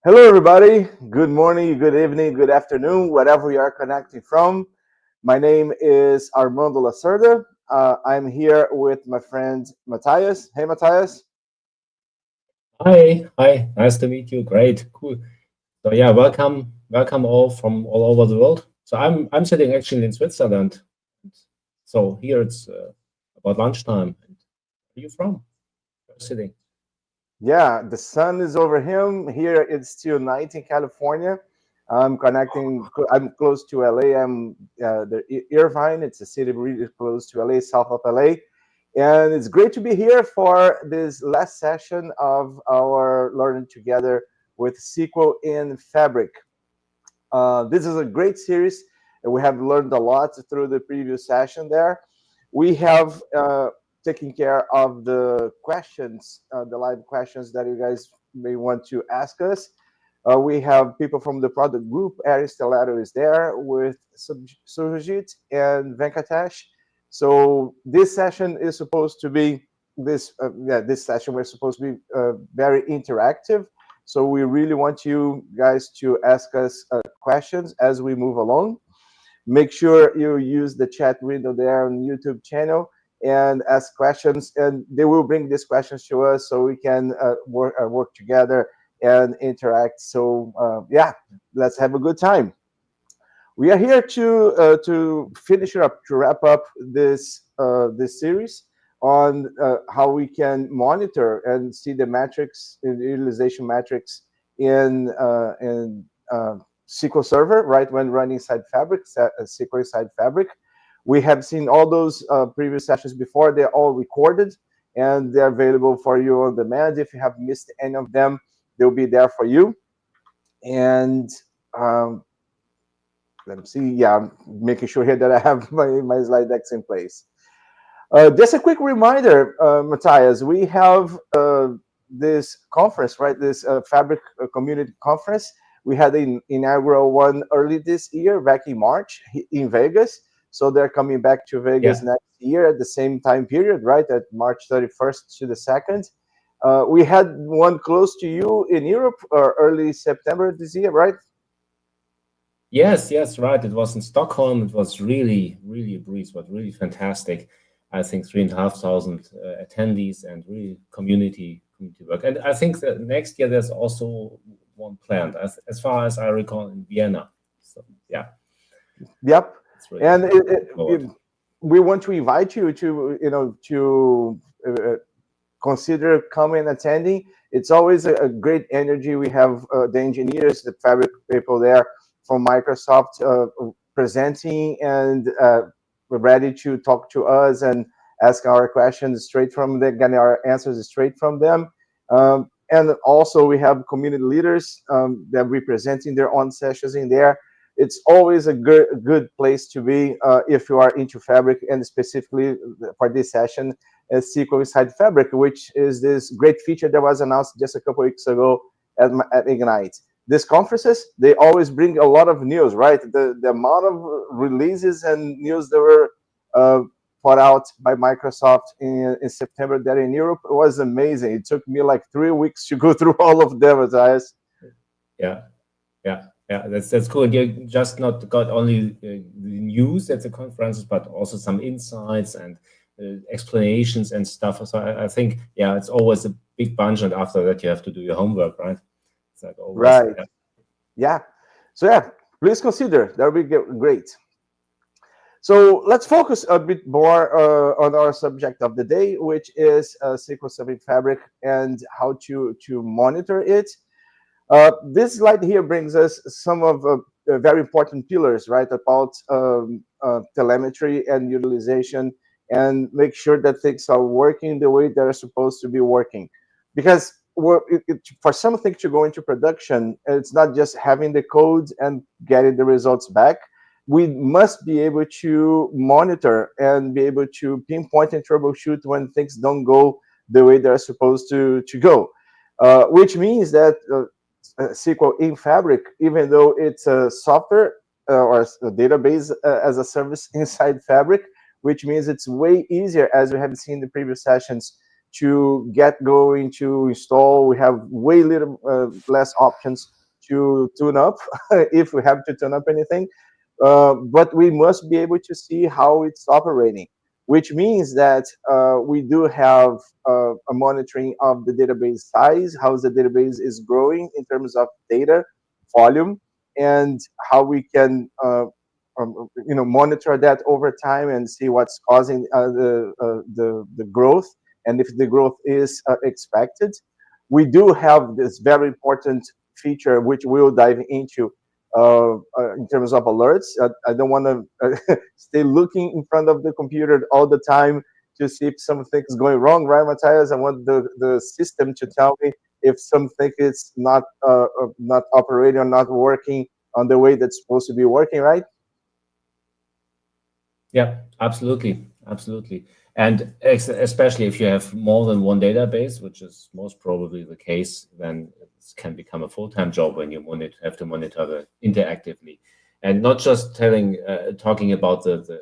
Hello, everybody. Good morning, good evening, good afternoon, wherever you are connecting from. My name is Armando Lacerda. I'm here with my friend Matthias. Hey, Matthias. Hi, nice to meet you. Great, cool. So yeah, welcome all from all over the world. So I'm sitting actually in Switzerland. So here it's about lunchtime. And where are you from? Where are you sitting? Yeah, the sun is over him. Here it's still night in California. I'm close to LA. I'm Irvine. It's a city really close to LA, south of LA. And it's great to be here for this last session of our Learning Together with SQL in Fabric. This is a great series, and we have learned a lot through the previous session there. We have taken care of the questions, the live questions that you guys may want to ask us. We have people from the product group. Ari Stellato is there with Surjit and Venkatesh. So this session is supposed to be this session we're supposed to be very interactive. So we really want you guys to ask us questions as we move along. Make sure you use the chat window there on YouTube channel and ask questions, and they will bring these questions to us so we can work together and interact. So yeah, let's have a good time. We are here to finish up, to wrap up this series on how we can monitor and see the metrics, the utilization metrics in SQL Server, right, when running inside Fabric, SQL inside Fabric. We have seen all those previous sessions before. They're all recorded, and they're available for you on demand. If you have missed any of them, they'll be there for you. And let me see. Yeah, I'm making sure here that I have my slide decks in place. Just a quick reminder, Matthias, we have this conference, right? This Fabric Community Conference. We had an inaugural one early this year, back in March in Vegas. So they're coming back to Vegas next year at the same time period, right? At March 31st to the 2nd. We had one close to you in Europe early September this year, right? Yes, right. It was in Stockholm. It was really a breeze, but really fantastic. I think 3,500 attendees and really community work. And I think that next year there's also one planned, as far as I recall, in Vienna. So yeah. Yep. Really and we want to invite you to consider coming and attending. It's always a great energy. We have the engineers, the Fabric people there from Microsoft presenting and ready to talk to us and ask our questions straight from them, getting our answers straight from them. And also we have community leaders that are representing their own sessions in there. It's always a good place to be if you are into Fabric, and specifically for this session, SQL inside Fabric, which is this great feature that was announced just a couple weeks ago at Ignite. These conferences, they always bring a lot of news, right? The amount of releases and news that were put out by Microsoft in September there in Europe was amazing. It took me like 3 weeks to go through all of them, Matthias. Yeah, that's cool. And you just not got only the news at the conferences, but also some insights and explanations and stuff. So I think, yeah, it's always a big bunch, and after that you have to do your homework, right? It's like always, right. Yeah. So yeah, please consider. That would be great. So let's focus a bit more on our subject of the day, which is SQL Server Fabric and how to monitor it. This slide here brings us some of very important pillars, right, about telemetry and utilization, and make sure that things are working the way they're supposed to be working. Because for something to go into production, it's not just having the code and getting the results back. We must be able to monitor and be able to pinpoint and troubleshoot when things don't go the way they're supposed to go, which means that SQL in Fabric, even though it's a software or a database as a service inside Fabric, which means it's way easier, as we have seen in the previous sessions, to get going, to install. We have way less options to tune up if we have to tune up anything. But we must be able to see how it's operating, which means that we do have a monitoring of the database size, how the database is growing in terms of data volume, and how we can monitor that over time and see what's causing the growth, and if the growth is expected. We do have this very important feature which we'll dive into in terms of alerts. I don't want to stay looking in front of the computer all the time to see if something's going wrong, right, Matthias? I want the system to tell me if something is not operating or not working on the way that's supposed to be working, right? Yeah, absolutely, absolutely. And especially if you have more than one database, which is most probably the case, then it can become a full-time job when you have to monitor the interactively, and not just talking about the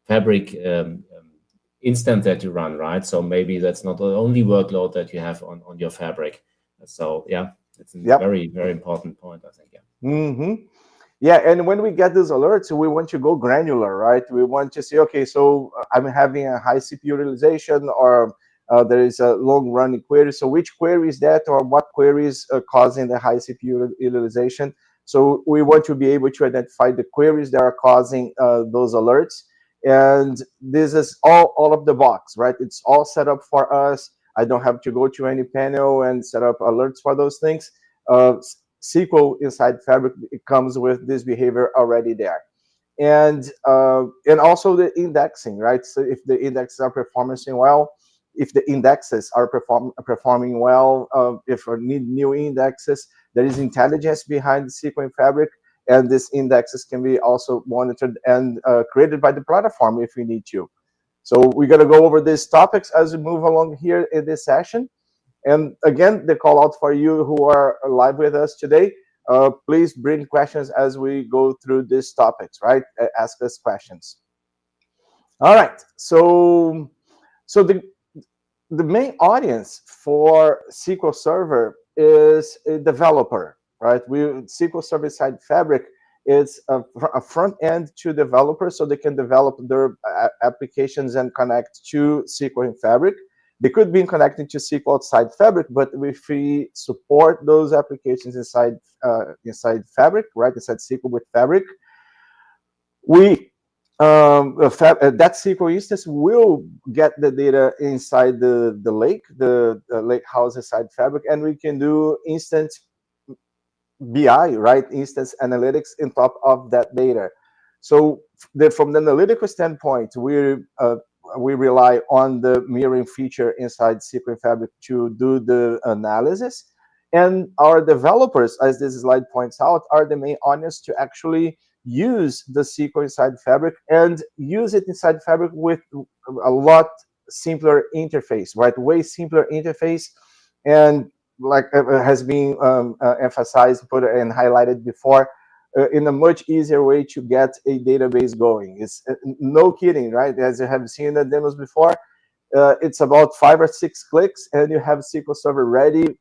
Fabric instance that you run, right? So maybe that's not the only workload that you have on your Fabric. So yeah, it's a very, very important point, I think. Yeah. Mm-hmm. Yeah, and when we get these alerts, we want to go granular, right? We want to say, okay, so I'm having a high CPU utilization, or there is a long-running query. So which query is that, or what queries are causing the high CPU utilization? So we want to be able to identify the queries that are causing those alerts. And this is all of the box, right? It's all set up for us. I don't have to go to any panel and set up alerts for those things. SQL inside Fabric, it comes with this behavior already there, and also the indexing, right? So if the indexes are performing well, if the indexes are performing well, if we need new indexes, there is intelligence behind the SQL in Fabric, and these indexes can be also monitored and created by the platform if we need to. So we're going to go over these topics as we move along here in this session. And again, the call out for you who are live with us today, please bring questions as we go through these topics, right? Ask us questions. All right, so the main audience for SQL Server is a developer, right? SQL Server Side Fabric is a front end to developers, so they can develop their applications and connect to SQL in Fabric. They could be connecting to SQL outside Fabric, but if we support those applications inside Fabric, right, inside SQL with Fabric, that SQL instance will get the data inside the lake, the lake house inside Fabric, and we can do instant BI, right, instance analytics on top of that data. So from the analytical standpoint, we rely on the mirroring feature inside SQL Fabric to do the analysis. And our developers, as this slide points out, are the main audience to actually use the SQL inside Fabric and use it inside Fabric with a lot simpler interface, right? Way simpler interface. And like has been emphasized, put and highlighted before, in a much easier way to get a database going. It's no kidding, right? As you have seen the demos before, it's about 5 or 6 clicks, and you have SQL Server ready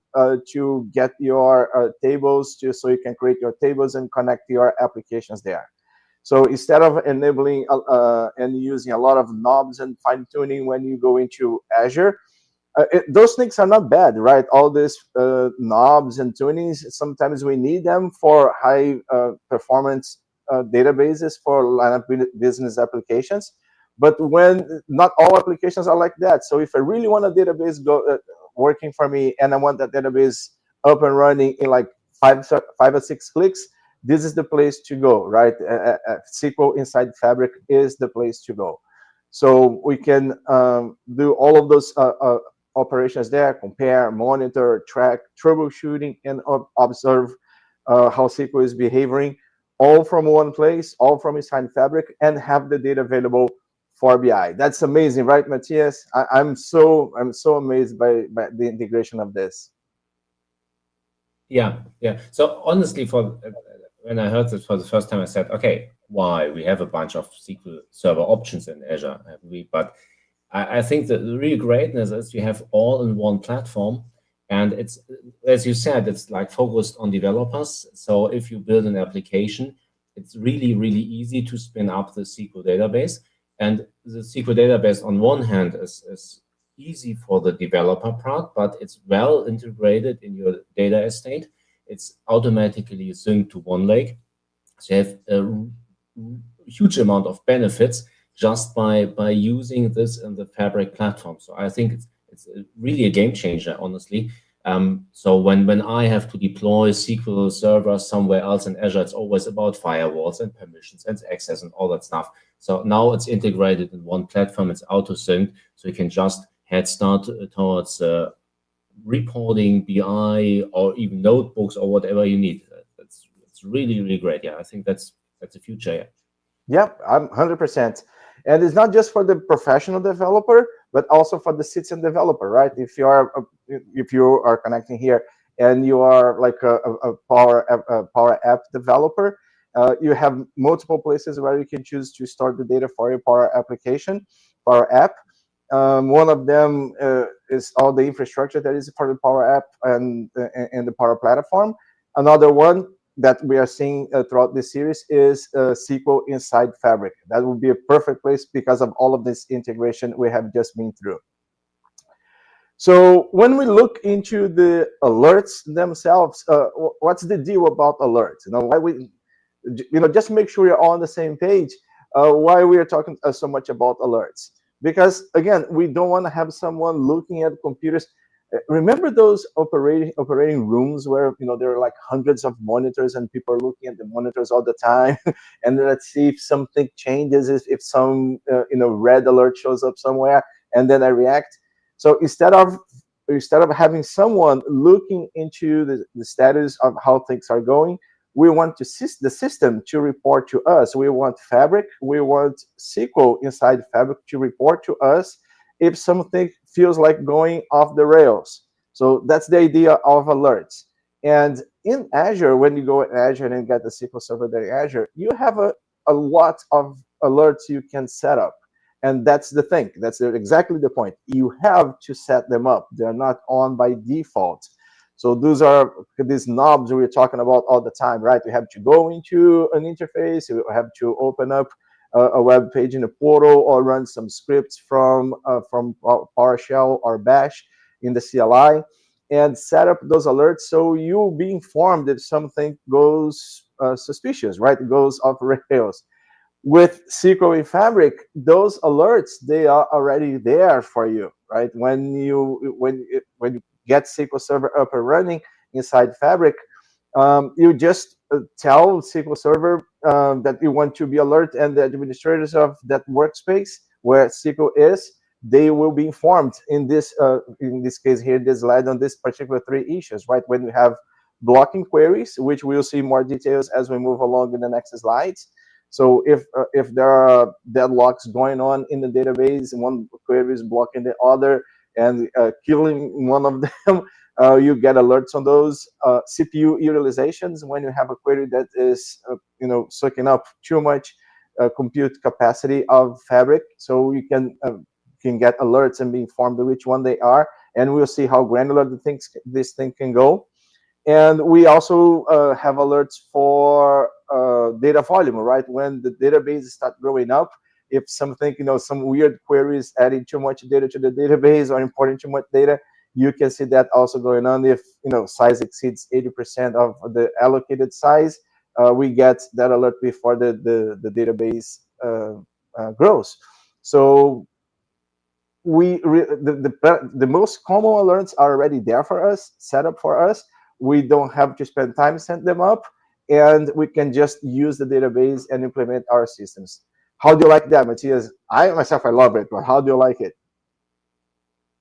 to get your tables, so you can create your tables and connect your applications there. So instead of enabling and using a lot of knobs and fine tuning when you go into Azure, those things are not bad, right? All these knobs and tunings, sometimes we need them for high performance databases for line of business applications. But when not all applications are like that. So if I really want a database working for me, and I want that database up and running in like 5 or 6 clicks, this is the place to go, right? SQL inside Fabric is the place to go. So we can do all of those operations there: compare, monitor, track, troubleshooting, and observe how SQL is behaving, all from one place, all from inside Fabric, and have the data available for BI. That's amazing, right, Matthias? I'm so amazed by the integration of this. Yeah. So honestly, when I heard this for the first time, I said, okay, why? We have a bunch of SQL Server options in Azure, haven't we? But I think that the real greatness is you have all in one platform, And it's, as you said, it's like focused on developers. So if you build an application, it's really, really easy to spin up the SQL database. And the SQL database, on one hand, is easy for the developer part, but it's well integrated in your data estate. It's automatically synced to OneLake. So you have a huge amount of benefits just by using this in the Fabric platform. So I think it's really a game changer, honestly. So when I have to deploy SQL Server somewhere else in Azure, it's always about firewalls and permissions and access and all that stuff. So now it's integrated in one platform. It's auto synced, so you can just head start towards reporting, BI, or even notebooks or whatever you need. It's really, really great. Yeah, I think that's the future. Yeah. Yep, I'm 100%. And it's not just for the professional developer, but also for the citizen developer, right? If you are connecting here and you are like a Power App developer, you have multiple places where you can choose to store the data for your Power application, Power App. One of them is all the infrastructure that is for the Power App and the Power Platform. Another one that we are seeing throughout this series is SQL inside Fabric. That would be a perfect place because of all of this integration we have just been through. So when we look into the alerts themselves, what's the deal about alerts? Why we, just make sure you're all on the same page. Why we are talking so much about alerts? Because again, we don't want to have someone looking at computers. Remember those operating rooms where there are like hundreds of monitors and people are looking at the monitors all the time, and let's see if something changes, if some red alert shows up somewhere, and then I react. So instead of having someone looking into the status of how things are going, we want the system to report to us. We want Fabric, we want SQL inside Fabric to report to us if something feels like going off the rails. So that's the idea of alerts. And in Azure, when you go in Azure and get the SQL Server there in Azure, you have a lot of alerts you can set up. And that's the thing. That's exactly the point. You have to set them up. They're not on by default. So those are these knobs we're talking about all the time, right? You have to go into an interface. You have to open up a web page in a portal or run some scripts from PowerShell or Bash in the CLI and set up those alerts so you'll be informed if something goes suspicious, right? It goes off rails. With SQL in Fabric, those alerts, they are already there for you, right? When you get SQL Server up and running inside Fabric, you just tell SQL Server that you want to be alert, and the administrators of that workspace where SQL is, they will be informed in this case here, this slide on this particular three issues, right? When we have blocking queries, which we'll see more details as we move along in the next slides. So if there are deadlocks going on in the database, one query is blocking the other and killing one of them, you get alerts on those. CPU utilizations, when you have a query that is sucking up too much compute capacity of Fabric, so you can get alerts and be informed of which one they are, and we'll see how granular this thing can go. And we also have alerts for data volume, right? When the database start growing up, if something, some weird queries adding too much data to the database or importing too much data, you can see that also going on. If size exceeds 80% of the allocated size, we get that alert before the database grows. So the most common alerts are already there for us, set up for us. We don't have to spend time setting them up, and we can just use the database and implement our systems. How do you like that, Matthias? I myself, I love it, but how do you like it?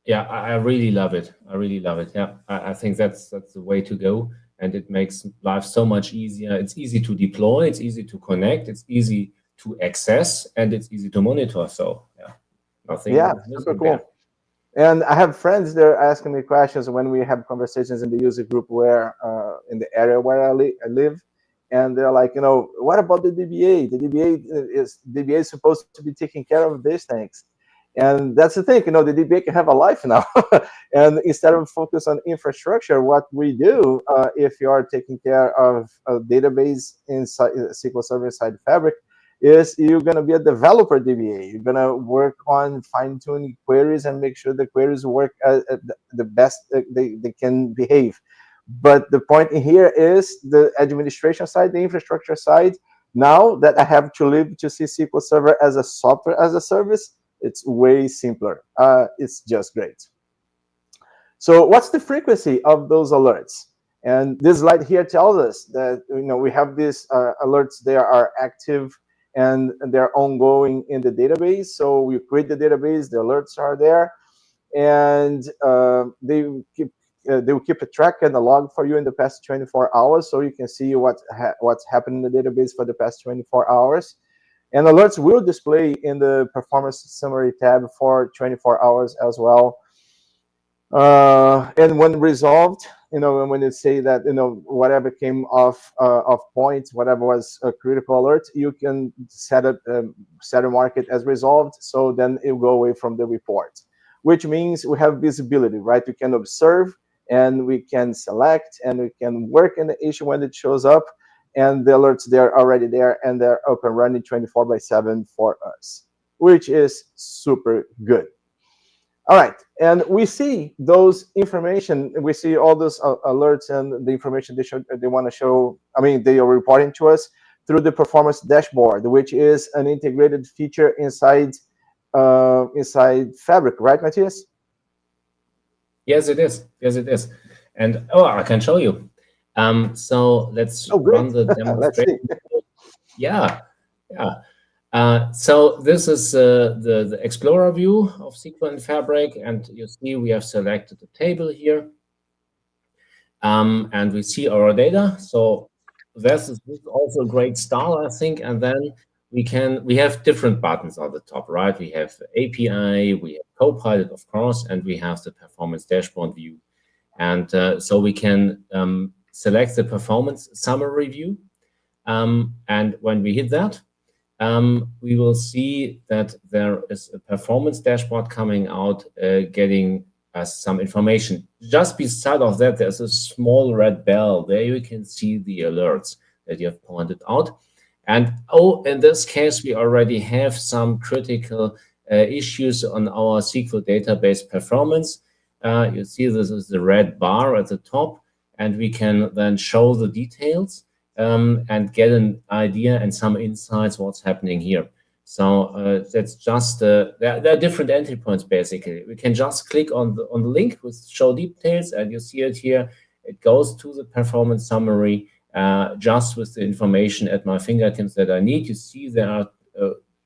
Yeah, I really love it. I really love it. Yeah, I think that's the way to go, and it makes life so much easier. It's easy to deploy, it's easy to connect, it's easy to access, and it's easy to monitor. So yeah, nothing super cool. And I have friends that are asking me questions when we have conversations in the user group where in the area where I live, and they're like, what about the DBA? The DBA is supposed to be taking care of these things. And that's the thing, the DBA can have a life now. And instead of focus on infrastructure, what we do, if you are taking care of a database inside SQL Server inside Fabric, is you're going to be a developer DBA. You're going to work on fine-tuning queries and make sure the queries work at the best they can behave. But the point in here is the administration side, the infrastructure side. Now that I have to live to see SQL Server as a software as a service, it's way simpler. It's just great. So what's the frequency of those alerts? And this slide here tells us that we have these alerts. They are active and they're ongoing in the database. So we create the database, the alerts are there, and they will keep a track and a log for you in the past 24 hours, so you can see what's happened in the database for the past 24 hours. And alerts will display in the performance summary tab for 24 hours as well. And when resolved, when you say that, whatever came off point, whatever was a critical alert, you can set a mark it as resolved. So then it will go away from the report, which means we have visibility, right? We can observe and we can select and we can work in the issue when it shows up. And the alerts, they're already there and they're up and running 24/7 for us, which is super good. All right, and we see those information, we see all those alerts and the information they want to show, they are reporting to us through the performance dashboard, which is an integrated feature inside Fabric, right, Matthias? Yes, it is. Yes, it is. And I can show you. So let's run the demonstration. Yeah. So this is the Explorer view of SQL in Fabric, and you see we have selected the table here, and we see our data. So this is also a great start, I think. And then we have different buttons on the top, right? We have API, we have Copilot, of course, and we have the performance dashboard view. And so we can select the performance summary view, and when we hit that, we will see that there is a performance dashboard coming out, getting us some information. Just beside of that, there's a small red bell. There you can see the alerts that you have pointed out. And in this case, we already have some critical issues on our SQL database performance. You see this is the red bar at the top, and we can then show the details and get an idea and some insights what's happening here. So that's just there are different entry points basically. We can just click on the link with show details, and you see it here. It goes to the performance summary just with the information at my fingertips that I need. You see there are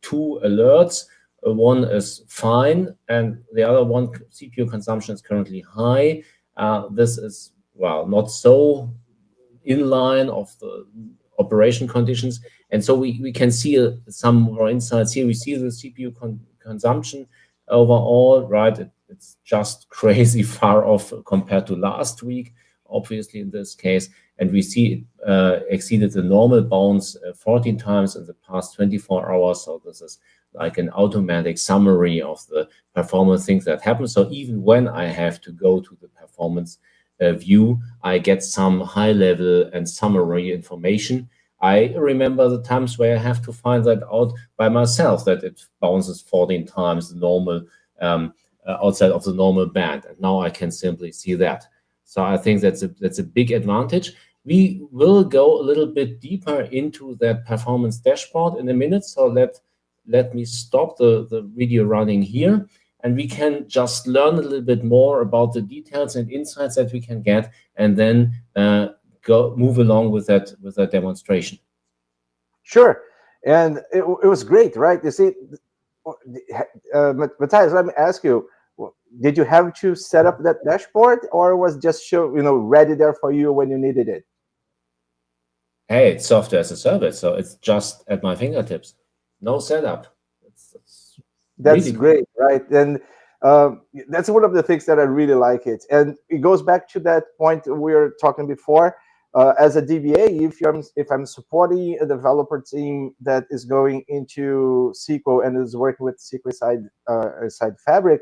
two alerts. One is fine, and the other one, CPU consumption is currently high. This is, well, not so in line of the operation conditions. And so we can see some more insights here. We see the CPU consumption overall, right? It's just crazy far off compared to last week, obviously in this case. And we see it exceeded the normal bounds 14 times in the past 24 hours. So this is like an automatic summary of the performance things that happen. So even when I have to go to the performance view, I get some high level and summary information. I remember the times where I have to find that out by myself, that it bounces 14 times the normal outside of the normal band. And now I can simply see that. So I think that's a big advantage. We will go a little bit deeper into that performance dashboard in a minute. So let me stop the video running here, and we can just learn a little bit more about the details and insights that we can get, and then move along with that demonstration. Sure, and it was great, right? You see, Matthias, let me ask you: did you have to set up that dashboard, or was just ready there for you when you needed it? Hey, it's software as a service, so it's just at my fingertips. No setup. That's really great, right? And that's one of the things that I really like it. And it goes back to that point we were talking before. as a DBA, if I'm supporting a developer team that is going into SQL and is working with SQL side Fabric,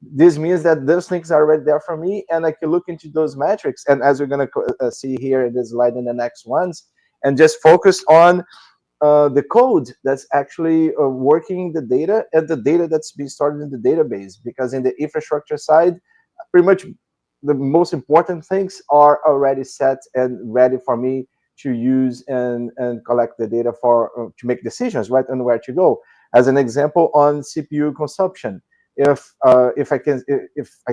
this means that those things are already there for me, and I can look into those metrics. And as we're going to see here in this slide in the next ones, and just focus on the code that's actually working the data and the data that's being stored in the database. Because in the infrastructure side, pretty much the most important things are already set and ready for me to use and collect the data for to make decisions, right, on where to go. As an example, on CPU consumption, if I can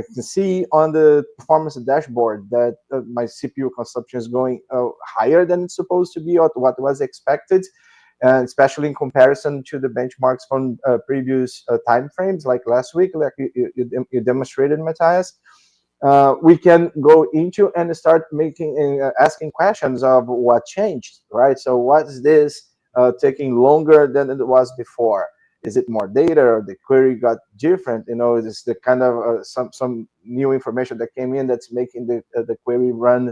see on the performance dashboard that my CPU consumption is going higher than it's supposed to be, or what was expected, and especially in comparison to the benchmarks from previous time frames, like last week, like you demonstrated, Matthias, we can go into and start making asking questions of what changed, right? So what is this taking longer than it was before? Is it more data, or the query got different? You know, is the kind of some new information that came in that's making the query run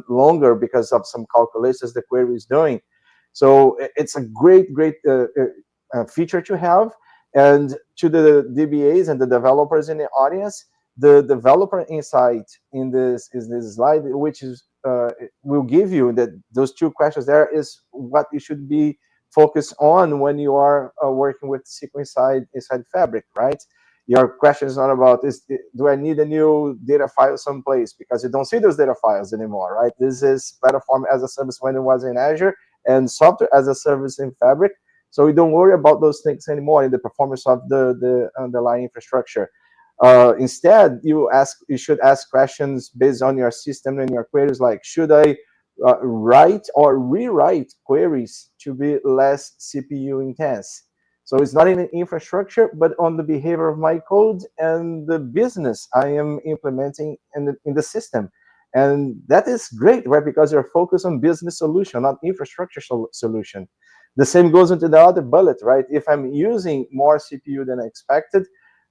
longer because of some calculations the query is doing. So it's a great feature to have. And to the DBAs and the developers in the audience, the developer insight in this slide, which is will give you that those two questions there is what you should be focused on when you are working with SQL inside Fabric, right? Your question is not about do I need a new data file someplace, because you don't see those data files anymore, right? This is platform as a service when it was in Azure, and software as a service in Fabric. So we don't worry about those things anymore in the performance of the underlying infrastructure. Instead, you should ask questions based on your system and your queries, like, should I write or rewrite queries to be less CPU intense? So it's not even infrastructure, but on the behavior of my code and the business I am implementing in the system. And that is great, right? Because you're focused on business solution, not infrastructure solution. The same goes into the other bullet, right? If I'm using more CPU than I expected,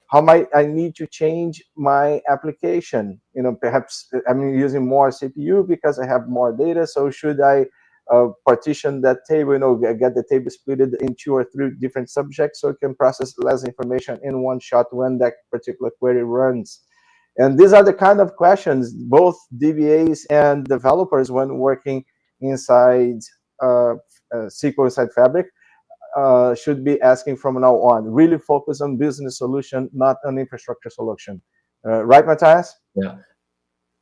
how might I need to change my application? You know, perhaps I'm using more CPU because I have more data. So should I partition that table, you know, get the table split in 2 or 3 different subjects so it can process less information in one shot when that particular query runs? And these are the kind of questions both DBAs and developers, when working inside SQL inside Fabric, should be asking from now on. Really focus on business solution, not on infrastructure solution. Right, Matthias?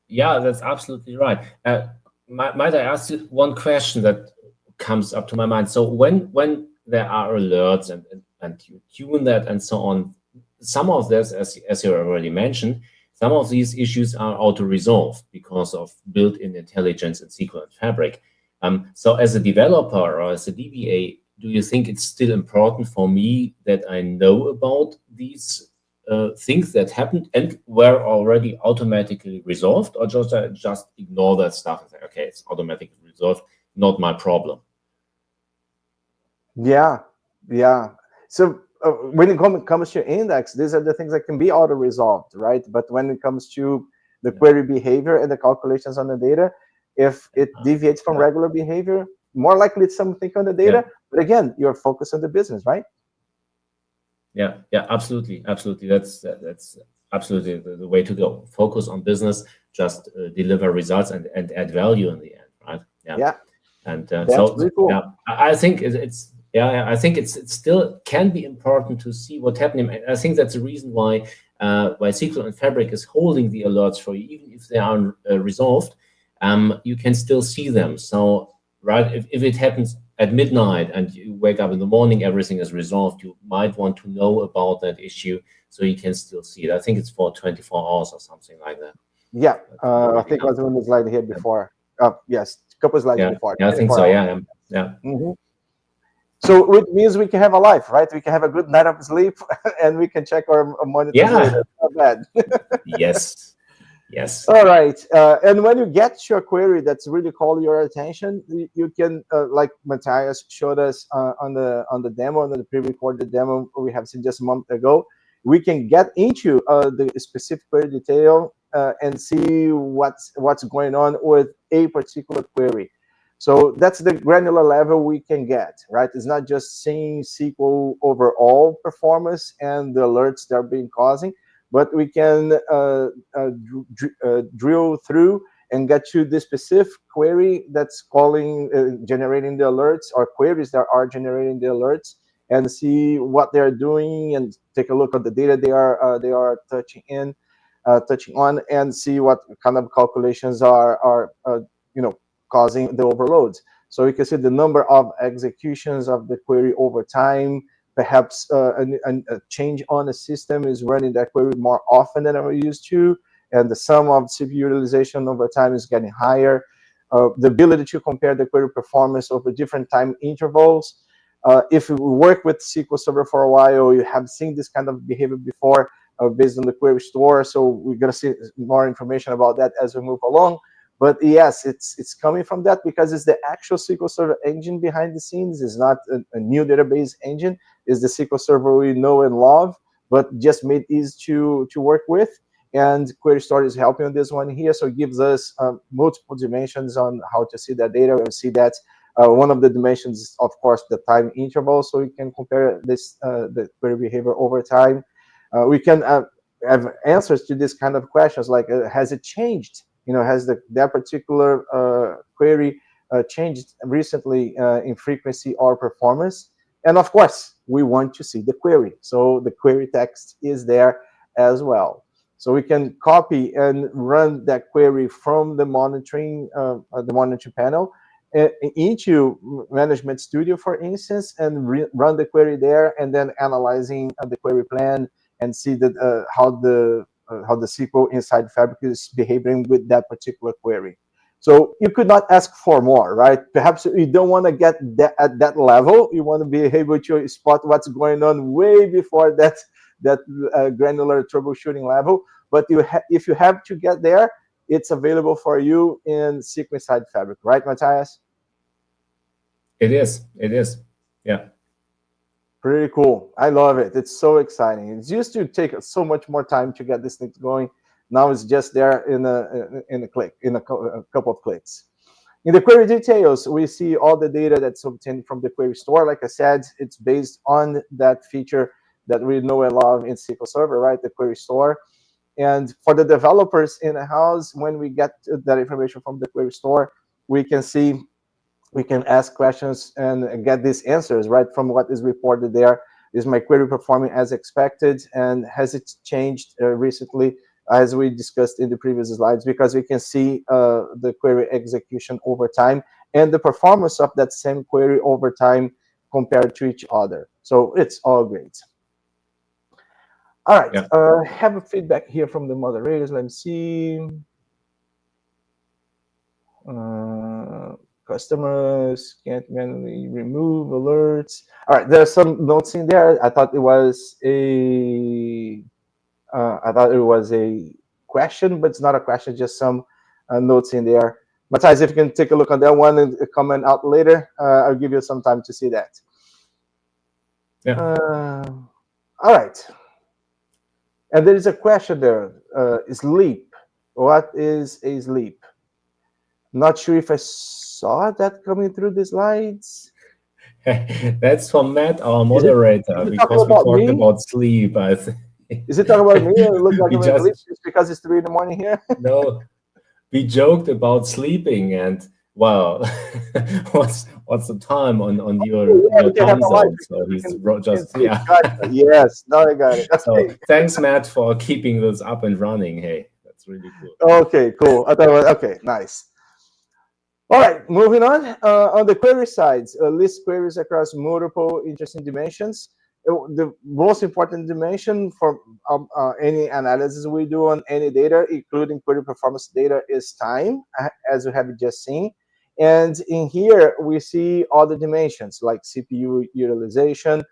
Yeah, that's absolutely right. Might I ask you one question that comes up to my mind? So when there are alerts and you tune that and so on, some of this, as you already mentioned, some of these issues are auto-resolved because of built-in intelligence in SQL and Fabric. So as a developer or as a DBA, do you think it's still important for me that I know about these things that happened and were already automatically resolved, or just ignore that stuff and say, okay, it's automatically resolved, not my problem? Yeah. So when it comes to index, these are the things that can be auto-resolved, right? But when it comes to the query behavior and the calculations on the data, if it deviates from regular behavior, more likely it's something on the data. But again, you're focused on the business, right? Yeah, absolutely. That's absolutely the way to go. Focus on business, just deliver results and add value in the end, right? Yeah. And so really cool. Yeah, I think I think it still can be important to see what's happening. I think that's the reason why SQL and Fabric is holding the alerts for you, even if they are resolved. You can still see them. So, right, if it happens at midnight and you wake up in the morning, everything is resolved, you might want to know about that issue so you can still see it. I think it's for 24 hours or something like that. Yeah, I think I was on the slide here before. Yes, a couple of slides before. Yeah, I think so. Yeah. Mm-hmm. So it means we can have a life, right? We can have a good night of sleep, and we can check our monitors later. Not bad. Yes. All right. And when you get to a query that's really calling your attention, you can, like Matthias showed us on the demo, on the pre-recorded demo we have seen just a month ago, we can get into the specific query detail and see what's going on with a particular query. So that's the granular level we can get, right? It's not just seeing SQL overall performance and the alerts they're being causing, but we can drill through and get to the specific query that's generating the alerts, or queries that are generating the alerts, and see what they're doing, and take a look at the data they are touching on, and see what kind of calculations are causing the overloads. So you can see the number of executions of the query over time. Perhaps a change on the system is running that query more often than we're used to, and the sum of CPU utilization over time is getting higher. The ability to compare the query performance over different time intervals. If you work with SQL Server for a while, you have seen this kind of behavior before based on the query store. So we're going to see more information about that as we move along. But yes, it's coming from that, because it's the actual SQL Server engine behind the scenes. It's not a new database engine. It's the SQL Server we know and love, but just made easy to work with. And Query Store is helping on this one here. So it gives us multiple dimensions on how to see that data. We see that one of the dimensions is, of course, the time interval. So we can compare the query behavior over time. We can have answers to this kind of questions, like has it changed? Has that particular query changed recently in frequency or performance? And of course, we want to see the query. So the query text is there as well. So we can copy and run that query from the monitoring panel into Management Studio, for instance, and run the query there, and then analyzing the query plan and see that how the SQL inside Fabric is behaving with that particular query. So you could not ask for more, right? Perhaps you don't want to get at that level. You want to be able to spot what's going on way before that granular troubleshooting level. But if you have to get there, it's available for you in SQL inside Fabric, right, Matthias? It is. It is. Yeah. Pretty cool. I love it. It's so exciting. It used to take so much more time to get this thing going. Now it's just there in a click, in a couple of clicks. In the query details, we see all the data that's obtained from the query store. Like I said, it's based on that feature that we know and love in SQL Server, right? The query store. And for the developers in the house, when we get that information from the query store, we can ask questions and get these answers, right, from what is reported there. Is my query performing as expected? And has it changed recently, as we discussed in the previous slides? Because we can see the query execution over time and the performance of that same query over time compared to each other. So it's all great. All right, yeah. Have a feedback here from the moderators. Let me see. Customers can't manually remove alerts. All right, there's some notes in there. I thought it was a question, but it's not a question, just some notes in there. Matthias, if you can take a look on that one and comment out later, I'll give you some time to see that. Yeah. All right. And there is a question there. Sleep. What is a sleep? Not sure if I saw that coming through the slides. That's from Matt, our moderator, because we talked about sleep, I think. Is it talking about me? It looks like I'm asleep just because it's 3 in the morning here? No, we joked about sleeping, and well, what's the time on your time zone? So he's just Yes, now I got it. So thanks, Matt, for keeping this up and running. Hey, that's really cool. Okay, cool. Okay, nice. All right, moving on. On the query sides, list queries across multiple interesting dimensions. The most important dimension for any analysis we do on any data, including query performance data, is time, as we have just seen. And in here, we see all the dimensions like CPU utilization,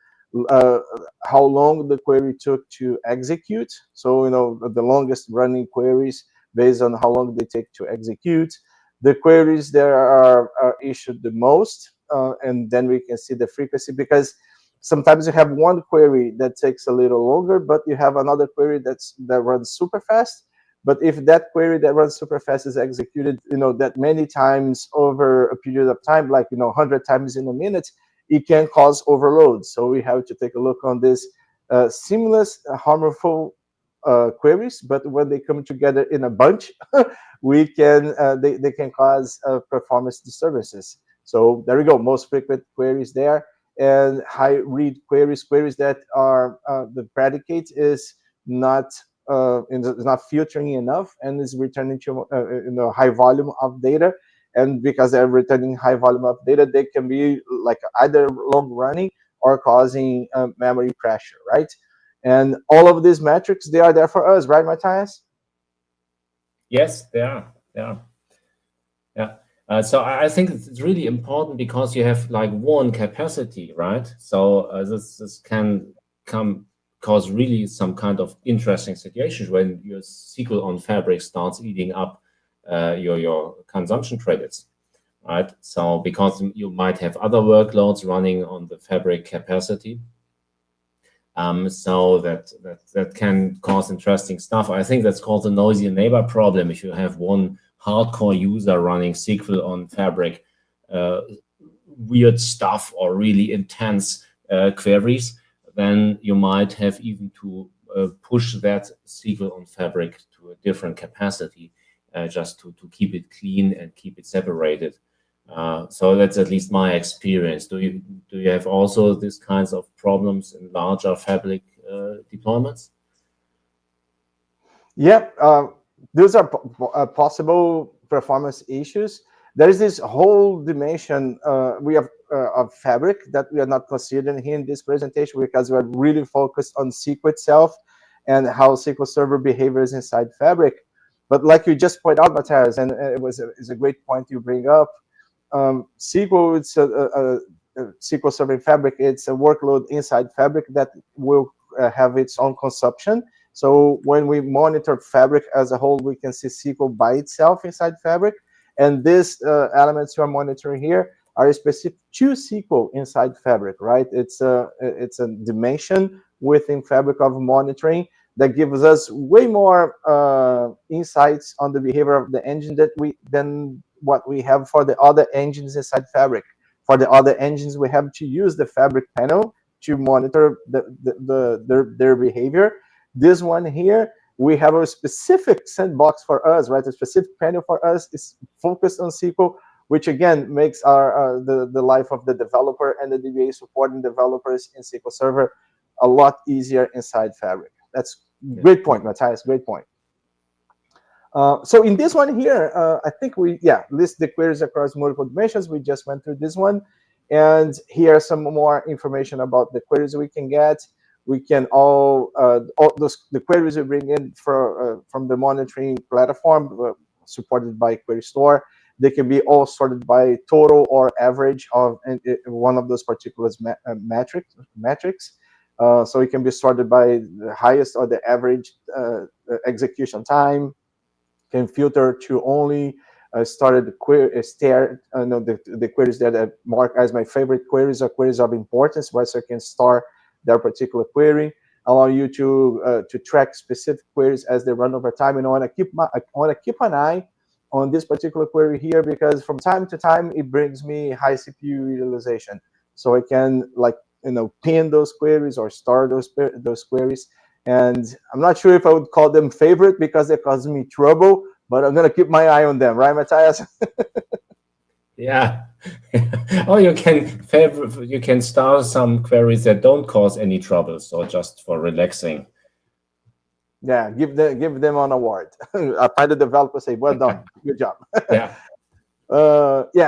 how long the query took to execute. So, the longest running queries based on how long they take to execute. The queries that are issued the most, and then we can see the frequency, because sometimes you have one query that takes a little longer, but you have another query that runs super fast. But if that query that runs super fast is executed, that many times over a period of time, like 100 times in a minute, it can cause overload. So we have to take a look on this seamless, harmful queries, but when they come together in a bunch, they can cause performance disturbances. So there we go. Most frequent queries there, and high read queries that are the predicate is not is not filtering enough and is returning to high volume of data. And because they're returning high volume of data, they can be like either long running or causing memory pressure, right? And all of these metrics, they are there for us, right, Matthias? Yes, they are. Yeah. So I think it's really important because you have like one capacity, right? So this can cause really some kind of interesting situations when your SQL on Fabric starts eating up your consumption credits, right? So because you might have other workloads running on the Fabric capacity, so that can cause interesting stuff. I think that's called the noisy neighbor problem. If you have one hardcore user running SQL on Fabric, weird stuff or really intense queries, then you might have even to push that SQL on Fabric to a different capacity just to keep it clean and keep it separated. So that's at least my experience. Do you have also these kinds of problems in larger Fabric deployments? Yeah, those are possible performance issues. There is this whole dimension we have of Fabric that we are not considering here in this presentation because we're really focused on SQL itself and how SQL Server behaviors inside Fabric. But like you just pointed out, Matthias, and it's a great point you bring up. SQL, it's a SQL Server in Fabric. It's a workload inside Fabric that will have its own consumption. So when we monitor Fabric as a whole, we can see SQL by itself inside Fabric. And these elements you are monitoring here are specific to SQL inside Fabric, right? It's a dimension within Fabric of monitoring that gives us way more insights on the behavior of the engine than what we have for the other engines inside Fabric. For the other engines, we have to use the Fabric panel to monitor their behavior. This one here, we have a specific sandbox for us, right? A specific panel for us is focused on SQL, which again makes the life of the developer and the DBA supporting developers in SQL Server a lot easier inside Fabric. That's great point, Matthias. Great point. So in this one here, I think we list the queries across multiple dimensions. We just went through this one, and here's some more information about the queries we can get. We can the queries we bring in from the monitoring platform supported by Query Store. They can be all sorted by total or average of one of those particular metrics. So it can be sorted by the highest or the average execution time. Can filter to only started the queries that I mark as my favorite queries or queries of importance, right? So I can start their particular query, allow you to track specific queries as they run over time. And I want to keep an eye on this particular query here because from time to time it brings me high CPU utilization. So I can pin those queries or start those queries. And I'm not sure if I would call them favorite because they cause me trouble, but I'm gonna keep my eye on them, right, Matthias? Yeah. Or you can start some queries that don't cause any trouble, so just for relaxing. Yeah, give them an award. I find the developer say, "Well done, good job." Yeah.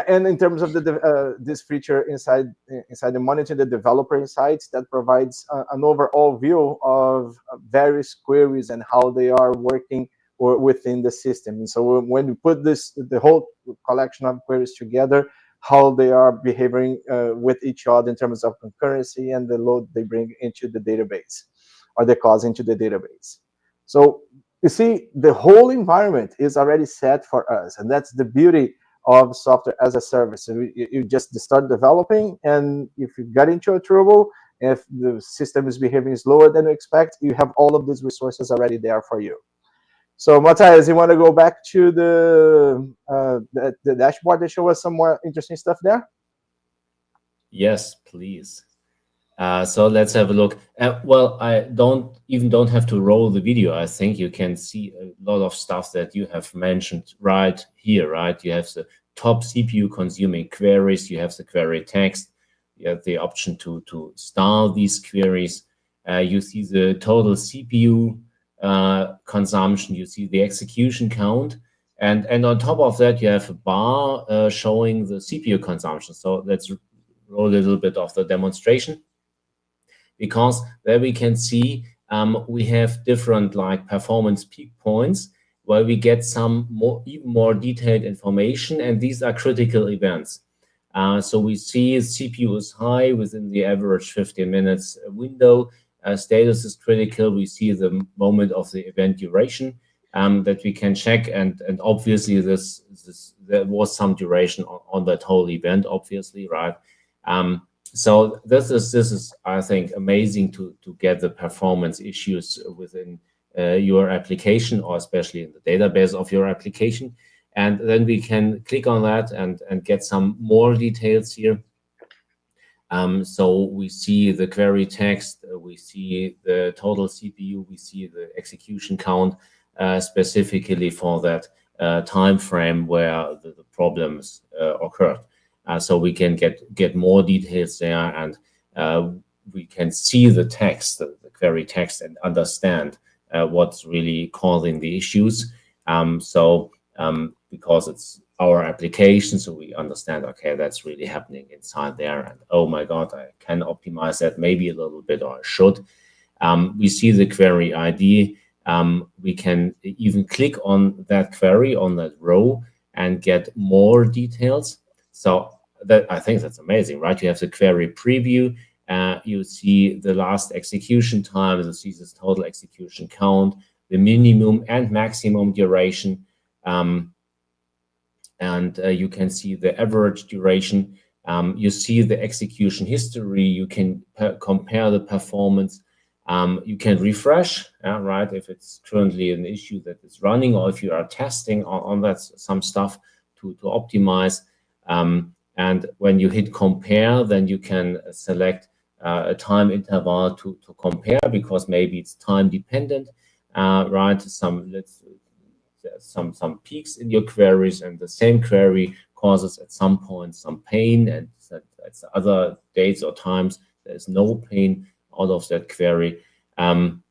And in terms of this feature inside the monitor, the developer insights that provides an overall view of various queries and how they are working or within the system. And so when we put the whole collection of queries together, how they are behaving with each other in terms of concurrency and the load they bring into the database or they cause into the database. So you see, the whole environment is already set for us, and that's the beauty of software as a service. So you just start developing, and if you get into a trouble, if the system is behaving slower than you expect, you have all of these resources already there for you. So Matthias, you want to go back to the dashboard that show us some more interesting stuff there? Yes, please. So let's have a look. Well, I don't have to roll the video. I think you can see a lot of stuff that you have mentioned right here, right? You have the top CPU consuming queries. You have the query text. You have the option to style these queries. You see the total CPU consumption. You see the execution count. And on top of that, you have a bar showing the CPU consumption. So let's roll a little bit of the demonstration, because there we can see we have different like performance peak points where we get some even more detailed information, and these are critical events. So we see CPU is high within the average 15 minutes window. Status is critical. We see the moment of the event duration that we can check, and obviously there was some duration on that whole event, obviously, right? So this is I think amazing to get the performance issues within your application, or especially in the database of your application. And then we can click on that and get some more details here. So we see the query text, we see the total CPU, we see the execution count specifically for that time frame where the problems occurred. So we can get more details there, and we can see the text, the query text, and understand what's really causing the issues. Because it's our application, so we understand, okay, that's really happening inside there, and oh my God, I can optimize that maybe a little bit, or I should. We see the query ID. We can even click on that query, on that row, and get more details. So that, I think that's amazing, right? You have the query preview. You see the last execution time, you see this total execution count, the minimum and maximum duration, and you can see the average duration. You see the execution history. You can compare the performance. You can refresh, right, if it's currently an issue that is running, or if you are testing on that some stuff to optimize. And when you hit compare, then you can select a time interval to compare, because maybe it's time dependent, right? Some peaks in your queries, and the same query causes at some point some pain, and at other dates or times there's no pain out of that query. And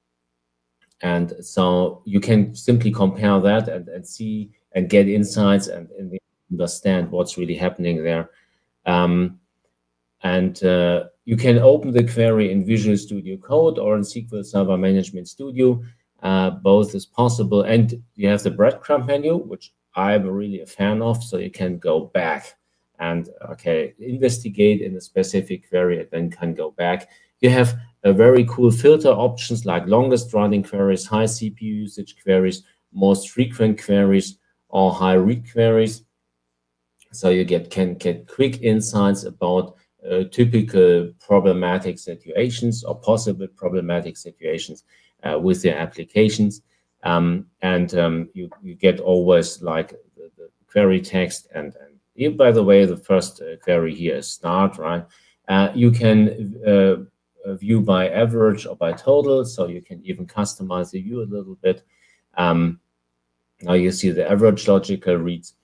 so you can simply compare that and see and get insights and understand what's really happening there. You can open the query in Visual Studio Code or in SQL Server Management Studio. Both is possible, and you have the breadcrumb menu, which I'm really a fan of. So you can go back and investigate in a specific query, and then can go back. You have a very cool filter options like longest running queries, high CPU usage queries, most frequent queries, or high read queries. So you can get quick insights about typical problematic situations or possible problematic situations with your applications. You get always like the query text, and by the way, the first query here is start, right? You can view by average or by total, so you can even customize the view a little bit. Now you see the average logical reads,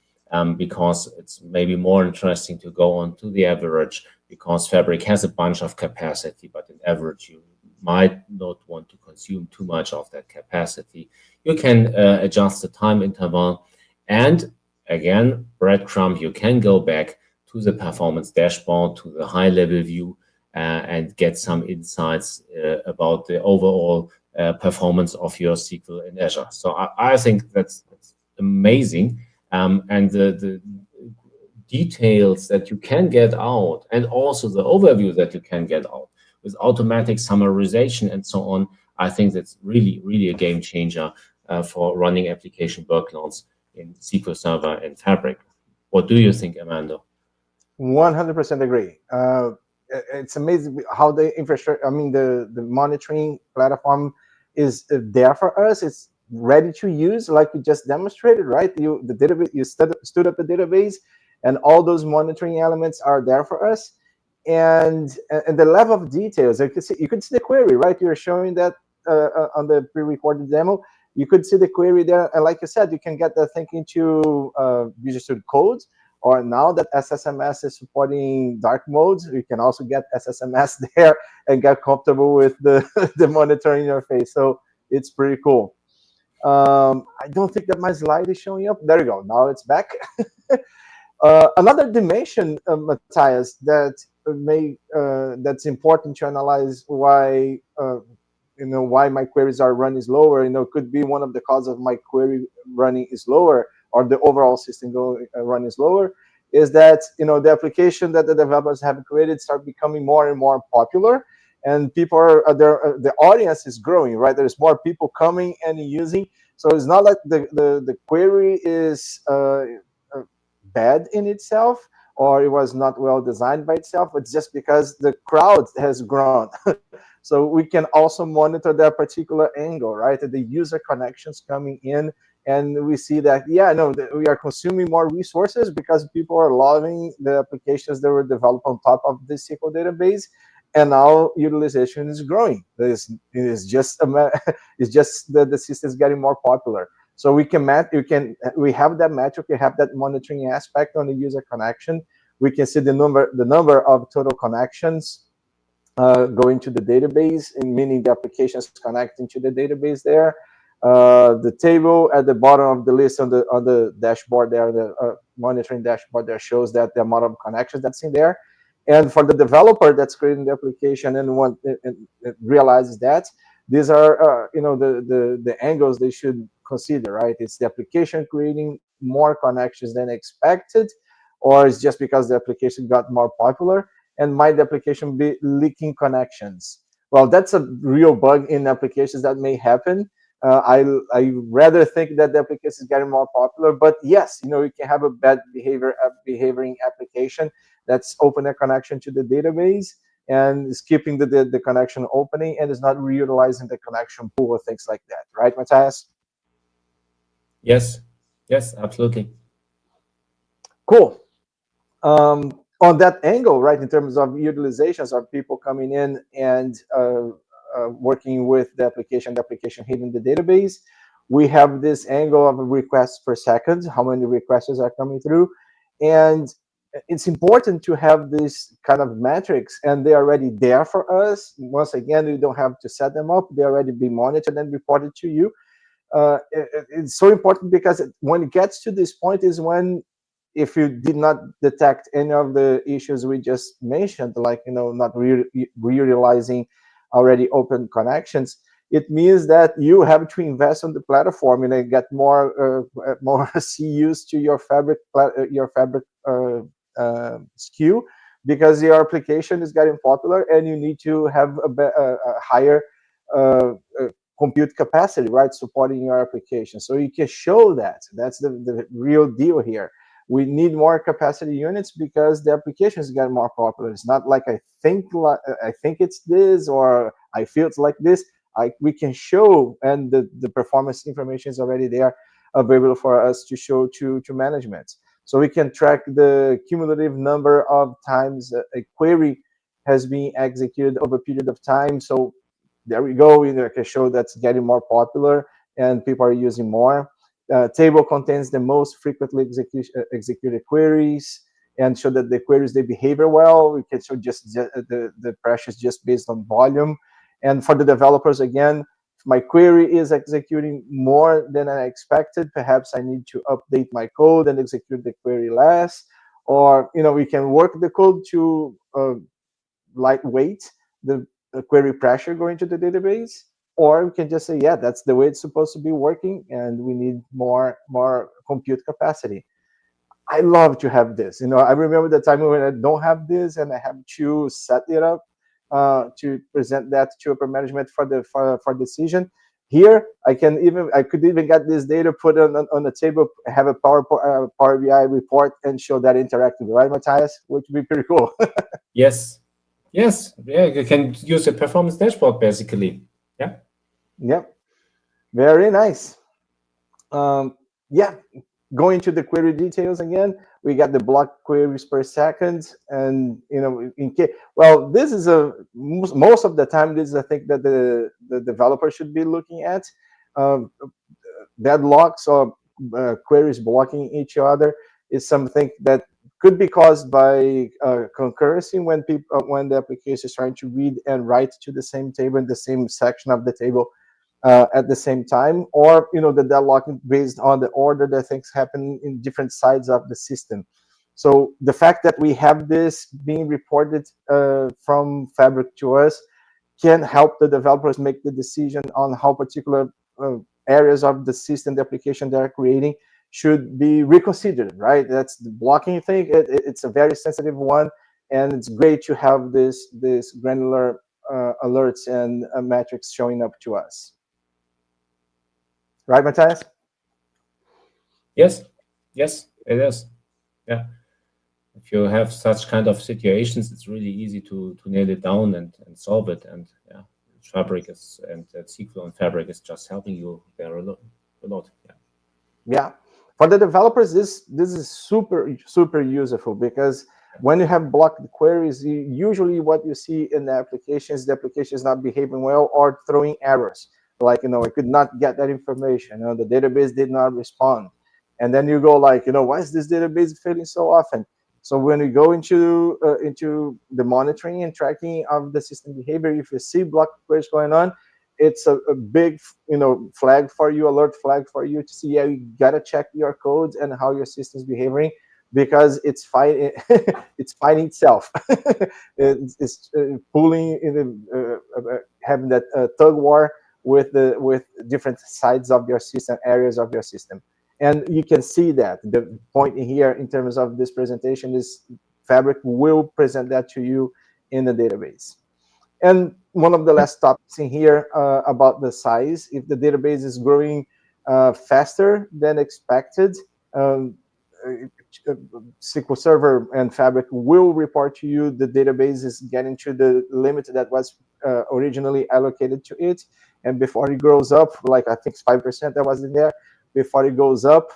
because it's maybe more interesting to go on to the average, because Fabric has a bunch of capacity, but in average you might not want to consume too much of that capacity. You can adjust the time interval, and again, breadcrumb, you can go back to the performance dashboard, to the high-level view, and get some insights about the overall performance of your SQL in Azure. So I think that's amazing. And the details that you can get out, and also the overview that you can get out with automatic summarization and so on, I think that's really, really a game changer for running application workloads in SQL Server and Fabric. What do you think, Amanda? 100% agree. It's amazing how the infrastructure, I mean, the monitoring platform is there for us. It's ready to use, like you just demonstrated, right? The database, you stood up the database, and all those monitoring elements are there for us. And the level of details, you could see the query, right? You're showing that on the pre-recorded demo. You could see the query there, and like you said, you can get that thinking to Visual Studio Code, or now that SSMS is supporting dark modes, you can also get SSMS there and get comfortable with the, the monitoring interface. So it's pretty cool. I don't think that my slide is showing up. There you go. Now it's back. Another dimension, Matthias, that's important to analyze why why my queries are running slower. Could be one of the causes of my query running slower, or the overall system running slower, is that the application that the developers have created start becoming more and more popular, and people are the audience is growing, right? There's more people coming and using. So it's not like the query is bad in itself, or it was not well designed by itself. It's just because the crowd has grown. So we can also monitor that particular angle, right? The user connections coming in, and we see that, yeah, no, we are consuming more resources because people are loving the applications that were developed on top of the SQL database, and now utilization is growing. It's just it's just that the system is getting more popular. So we have that metric, we have that monitoring aspect on the user connection. We can see the number of total connections going to the database, and meaning the applications connecting to the database there. The table at the bottom of the list on the dashboard there, the monitoring dashboard there, shows that the amount of connections that's in there. And for the developer that's creating the application and realizes that, these are the angles they should consider, right? It's the application creating more connections than expected, or it's just because the application got more popular, and might the application be leaking connections? Well, that's a real bug in applications that may happen. I rather think that the application is getting more popular, but yes, you can have a bad behaving application that's open a connection to the database and is keeping the connection opening and is not reutilizing the connection pool or things like that, right, Matthias? Yes, yes, absolutely. Cool. On that angle, right, in terms of utilizations of people coming in and working with the application hitting the database, we have this angle of requests per second, how many requests are coming through. And it's important to have this kind of metrics, and they're already there for us. Once again, you don't have to set them up. They already be monitored and reported to you. It's so important because when it gets to this point is when, if you did not detect any of the issues we just mentioned, like not realizing already open connections, it means that you have to invest on the platform and get more CUs to your Fabric SKU, because your application is getting popular and you need to have a higher compute capacity, right, supporting your application. So you can show that. That's the real deal here. We need more capacity units because the application is getting more popular. It's not like I think it's this, or I feel it's like this. We can show, and the performance information is already there, available for us to show to management. So we can track the cumulative number of times a query has been executed over a period of time. So there we go. I can show that's getting more popular and people are using more. Table contains the most frequently executed queries, and show that the queries, they behave well. We can show just the pressures just based on volume. And for the developers, again, if my query is executing more than I expected, perhaps I need to update my code and execute the query less. Or we can work the code to lightweight the query pressure going to the database, or we can just say, yeah, that's the way it's supposed to be working, and we need more compute capacity. I love to have this. I remember the time when I don't have this and I have to set it up to present that to upper management for decision. Here, I could even get this data, put on the table, have a Power BI report, and show that interactively, right, Matthias? Which would be pretty cool. Yes. Yes. Yeah, you can use a performance dashboard basically. Yeah. Yep. Very nice. Yeah, going to the query details again, we got the block queries per second, and in case, well, this is a most of the time this is a thing that the developer should be looking at. Um, Deadlocks or queries blocking each other is something that could be caused by concurrency when the application is trying to read and write to the same table in the same section of the table at the same time, or the deadlocking based on the order that things happen in different sides of the system. So the fact that we have this being reported from Fabric to us can help the developers make the decision on how particular areas of the system, the application they're creating, should be reconsidered, right? That's the blocking thing. It's a very sensitive one, and it's great to have this granular alerts and metrics showing up to us. Right, Matthias? Yes, yes, it is. Yeah. If you have such kind of situations, it's really easy to nail it down and solve it. And yeah, Fabric is and SQL and Fabric is just helping you there a lot. Yeah. Yeah. For the developers, this is super useful, because when you have blocked queries, usually what you see in the application is not behaving well or throwing errors. Like, I could not get that information. The database did not respond. And then you go like, why is this database failing so often? So when you go into the monitoring and tracking of the system behavior, if you see blocked queries going on, it's a big flag for you, alert flag for you to see. Yeah, you gotta check your codes and how your system's behaving, because it's fighting it's fighting itself. It's pulling having that tug war with different sides of your system, areas of your system. And you can see that the point here in terms of this presentation is Fabric will present that to you in the database. And one of the last topics in here about the size, if the database is growing faster than expected, SQL Server and Fabric will report to you the database is getting to the limit that was originally allocated to it. And before it grows up, like I think 5% that was in there, before it goes up,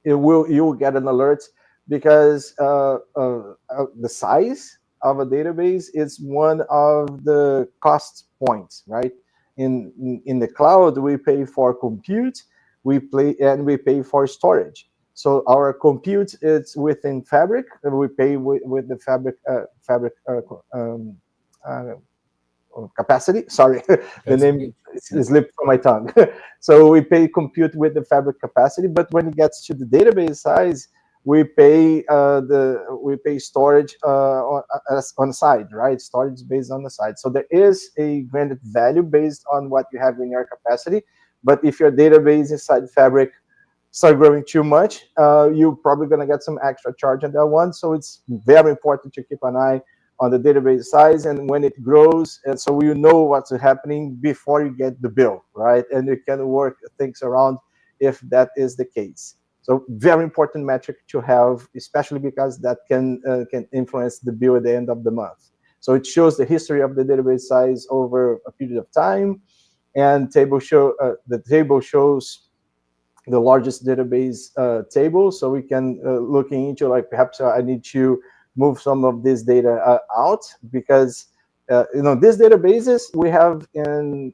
you will get an alert, because the size of a database is one of the cost points, right? In the cloud, we pay for compute, we pay for storage. So our compute is within Fabric, and we pay with the Fabric capacity. Sorry, the name slipped from my tongue. So we pay compute with the Fabric capacity, but when it gets to the database size, we pay storage on side, right? Storage based on the side. So there is a granted value based on what you have in your capacity. But if your database inside Fabric start growing too much, you're probably going to get some extra charge on that one. So it's very important to keep an eye on the database size and when it grows, and so you know what's happening before you get the bill, right? And you can work things around if that is the case. So very important metric to have, especially because that can influence the bill at the end of the month. So it shows the history of the database size over a period of time, and the table shows the largest database table. So we can looking into like perhaps I need to move some of this data out, because these databases we have in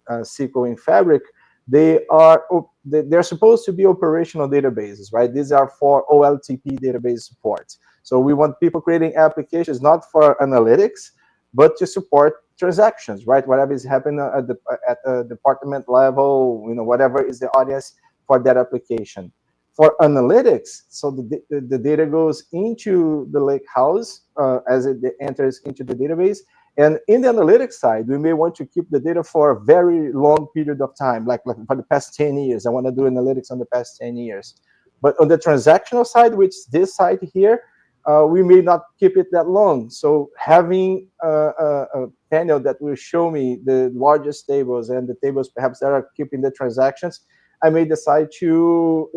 SQL in Fabric, they're supposed to be operational databases, right? These are for OLTP database support. So we want people creating applications not for analytics, but to support transactions, right? Whatever is happening at the department level, whatever is the audience for that application. For analytics, so the data goes into the lake house as it enters into the database. And in the analytics side, we may want to keep the data for a very long period of time, like for the past 10 years. I want to do analytics on the past 10 years. But on the transactional side, which this side here, we may not keep it that long. So having a panel that will show me the largest tables and the tables perhaps that are keeping the transactions, I may decide to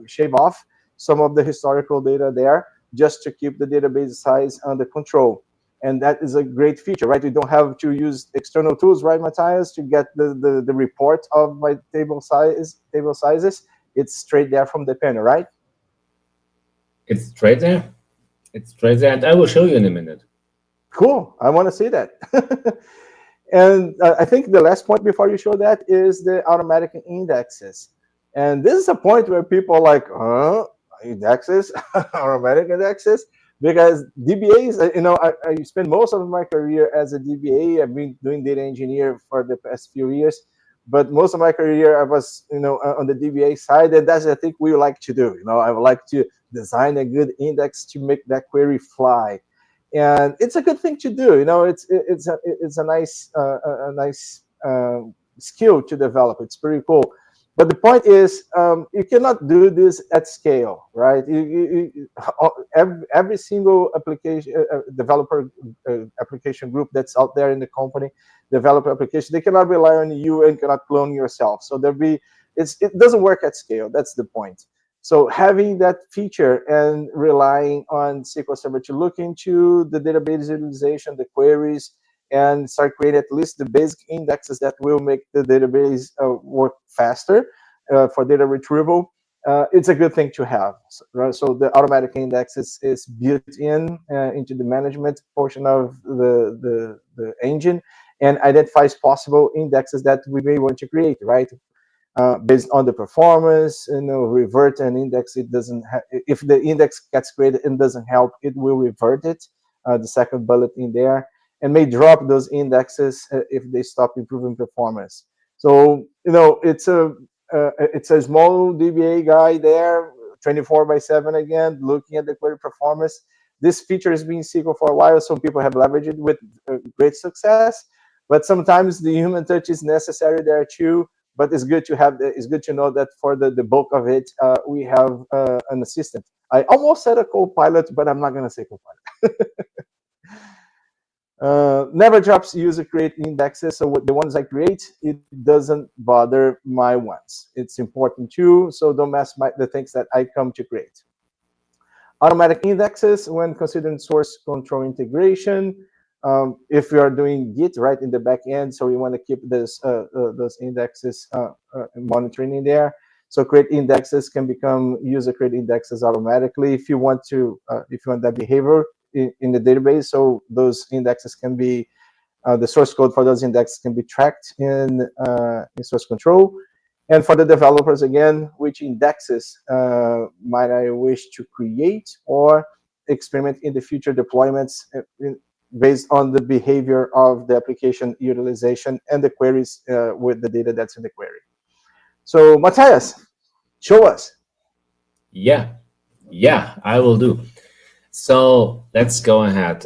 shave off some of the historical data there just to keep the database size under control. And that is a great feature, right? You don't have to use external tools, right, Matthias, to get the report of my table sizes. It's straight there from the panel, right? It's straight there. It's straight there, and I will show you in a minute. Cool. I want to see that. And I think the last point before you show that is the automatic indexes. And this is a point where people are like, indexes, automatic indexes, because DBAs, I spent most of my career as a DBA. I've been doing data engineer for the past few years, but most of my career I was, on the DBA side, and that's I think we like to do. I would like to design a good index to make that query fly, and it's a good thing to do. It's a nice skill to develop. It's pretty cool. But the point is, you cannot do this at scale, right? Every single application developer application group that's out there in the company, developer application, they cannot rely on you and cannot clone yourself. So it doesn't work at scale. That's the point. So having that feature and relying on SQL Server to look into the database utilization, the queries, and start creating at least the basic indexes that will make the database work faster for data retrieval. It's a good thing to have. Right? So the automatic index is built into the management portion of the engine and identifies possible indexes that we may want to create, right? Based on the performance, revert an index. It doesn't. If the index gets created and doesn't help, it will revert it. The second bullet in there, and may drop those indexes if they stop improving performance. So it's a small DBA guy there, 24/7 again, looking at the query performance. This feature has been SQL for a while, so people have leveraged it with great success. But sometimes the human touch is necessary there too. But it's good to know that for the bulk of it, we have an assistant. I almost said a co-pilot, but I'm not going to say co-pilot. Never drops user create indexes. So the ones I create, it doesn't bother my ones. It's important too. So don't mess the things that I come to create. Automatic indexes when considering source control integration. If you are doing Git right in the back end, so you want to keep those indexes monitoring in there. So create indexes can become user create indexes automatically if you want that behavior in the database. So those indexes can be the source code for those indexes can be tracked in source control. And for the developers, again, which indexes might I wish to create or experiment in the future deployments based on the behavior of the application utilization and the queries with the data that's in the query. So, Matthias, show us. Yeah, I will do. So let's go ahead.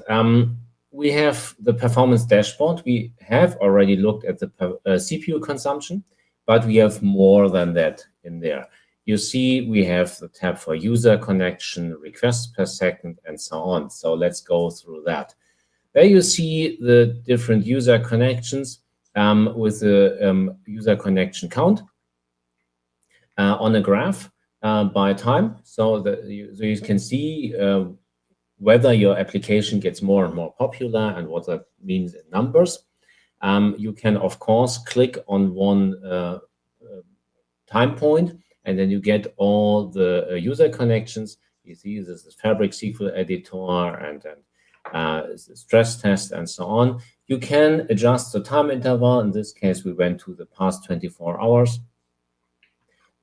We have the performance dashboard. We have already looked at the CPU consumption, but we have more than that in there. You see, we have the tab for user connection, requests per second, and so on. So let's go through that. There you see the different user connections with the user connection count on a graph by time. So you can see whether your application gets more and more popular and what that means in numbers. You can, of course, click on one time point, and then you get all the user connections. You see this is Fabric SQL editor and stress test and so on. You can adjust the time interval. In this case, we went to the past 24 hours.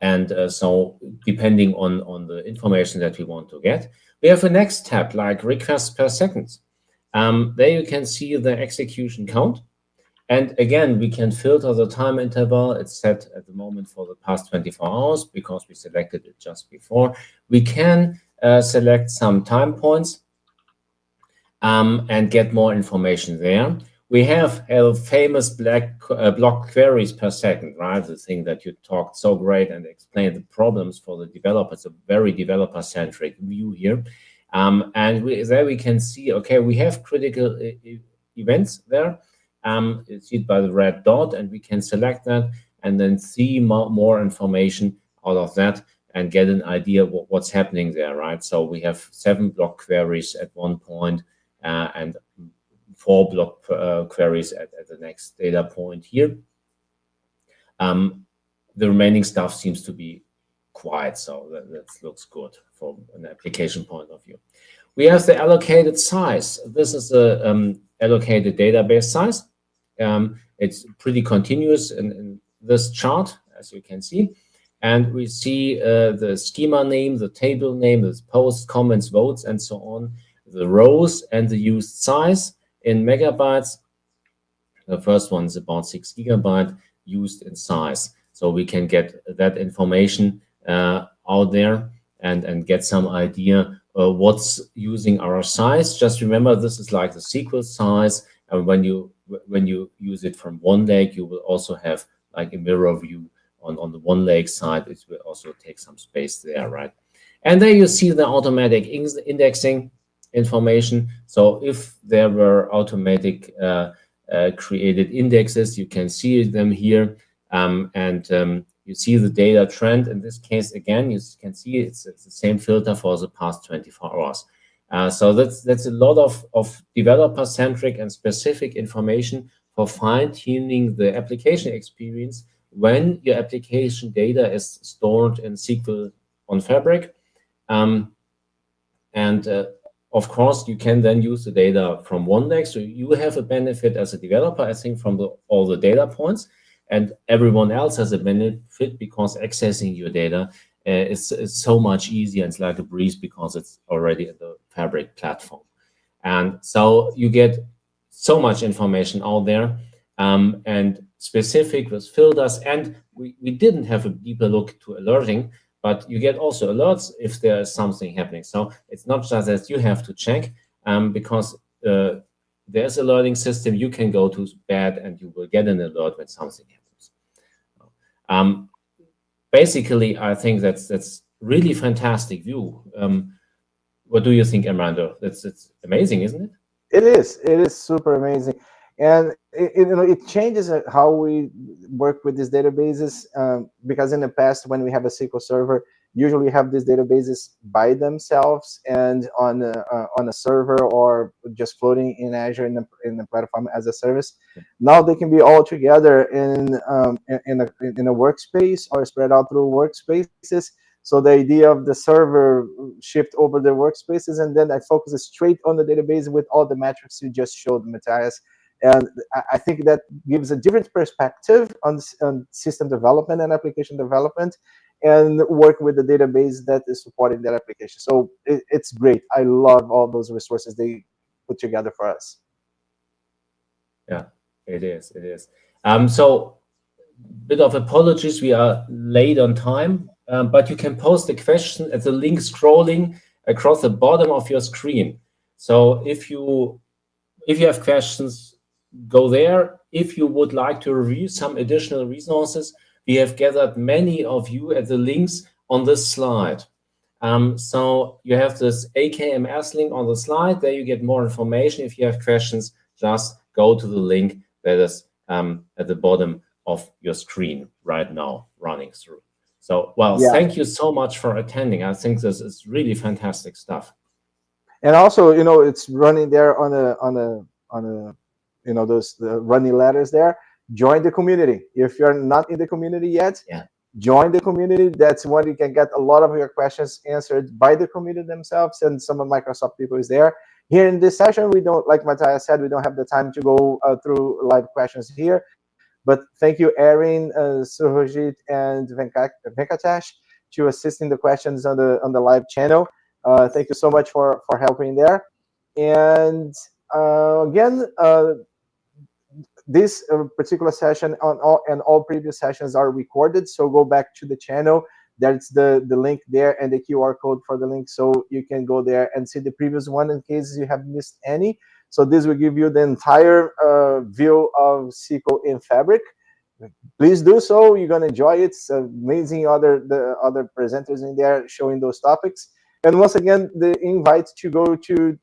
And so depending on the information that we want to get, we have a next tab like requests per second. There you can see the execution count. And again, we can filter the time interval. It's set at the moment for the past 24 hours because we selected it just before. We can select some time points and get more information there. We have a famous block queries per second, right? The thing that you talked so great and explained the problems for the developers, a very developer-centric view here. And there we can see, okay, we have critical events there. You see it by the red dot, and we can select that and then see more information out of that and get an idea of what's happening there, right? So we have 7 block queries at one point, and 4 block queries at the next data point here. The remaining stuff seems to be quiet, so that looks good from an application point of view. We have the allocated size. This is the allocated database size. It's pretty continuous in this chart, as you can see. And we see the schema name, the table name, the posts, comments, votes, and so on, the rows and the used size in megabytes. The first one is about 6 GB used in size. So we can get that information out there and get some idea what's using our size. Just remember, this is like the SQL size. And when you use it from one lake, you will also have like a mirror view on the one lake side. It will also take some space there, right? And there you see the automatic indexing information. So if there were automatic created indexes, you can see them here. You see the data trend. In this case, again, you can see it's the same filter for the past 24 hours. So that's a lot of developer-centric and specific information for fine-tuning the application experience when your application data is stored in SQL on Fabric. Of course, you can then use the data from one lake. So you have a benefit as a developer, I think, from all the data points. And everyone else has a benefit because accessing your data is so much easier. It's like a breeze because it's already in the Fabric platform. And so you get so much information out there and specific with filters. And we didn't have a deeper look to alerting, but you get also alerts if there is something happening. So it's not just that you have to check because there's a learning system you can go to bed and you will get an alert when something happens. Basically, I think that's really fantastic view. What do you think, Armando? It's amazing, isn't it? It is super amazing, and it changes how we work with these databases, because in the past, when we have a SQL server, usually we have these databases by themselves and on a server or just floating in Azure in the platform as a service. Now they can be all together in a workspace or spread out through workspaces. So the idea of the server shift over the workspaces, and then I focus straight on the database with all the metrics you just showed, Matthias. And I think that gives a different perspective on system development and application development, and work with the database that is supporting that application. So it's great. I love all those resources they put together for us. Yeah, it is. It is. So bit of apologies, we are late on time, but you can post the question at the link scrolling across the bottom of your screen. So if you have questions, go there. If you would like to review some additional resources, we have gathered many of you at the links on this slide. So you have this AKMS link on the slide. There you get more information. If you have questions, just go to the link that is at the bottom of your screen right now running through. So, well, yeah. Thank you so much for attending. I think this is really fantastic stuff. And also, it's running there on a those running letters there. Join the community. If you're not in the community yet, join the community. That's when you can get a lot of your questions answered by the community themselves, and some of Microsoft people is there. Here in this session, we don't, like Matthias said, we don't have the time to go through live questions here. But thank you, Erin, Suhajit, and Venkatesh, to assisting the questions on the live channel. Thank you so much for helping there. And again, this particular session and all previous sessions are recorded. So go back to the channel. That's the link there and the QR code for the link. So you can go there and see the previous one in case you have missed any. So this will give you the entire view of SQL in Fabric. Please do so. You're going to enjoy it. It's amazing the other presenters in there showing those topics. And once again, the invite to go to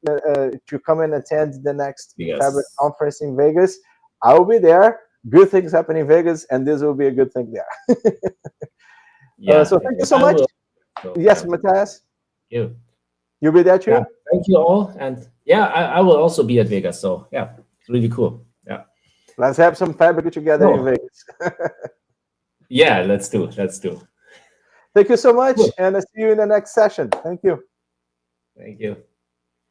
come and attend the next Fabric conference in Vegas. I will be there. Good things happen in Vegas, and this will be a good thing there. So thank you so much. Yes, Matthias. You'll be there too? Yeah, thank you all. And I will also be at Vegas. So yeah. It's really cool. Yeah. Let's have some fabric together in Oh, Vegas. yeah, let's do. Let's do. Thank you so much, Cool. and I'll see you in the next session. Thank you. Thank you.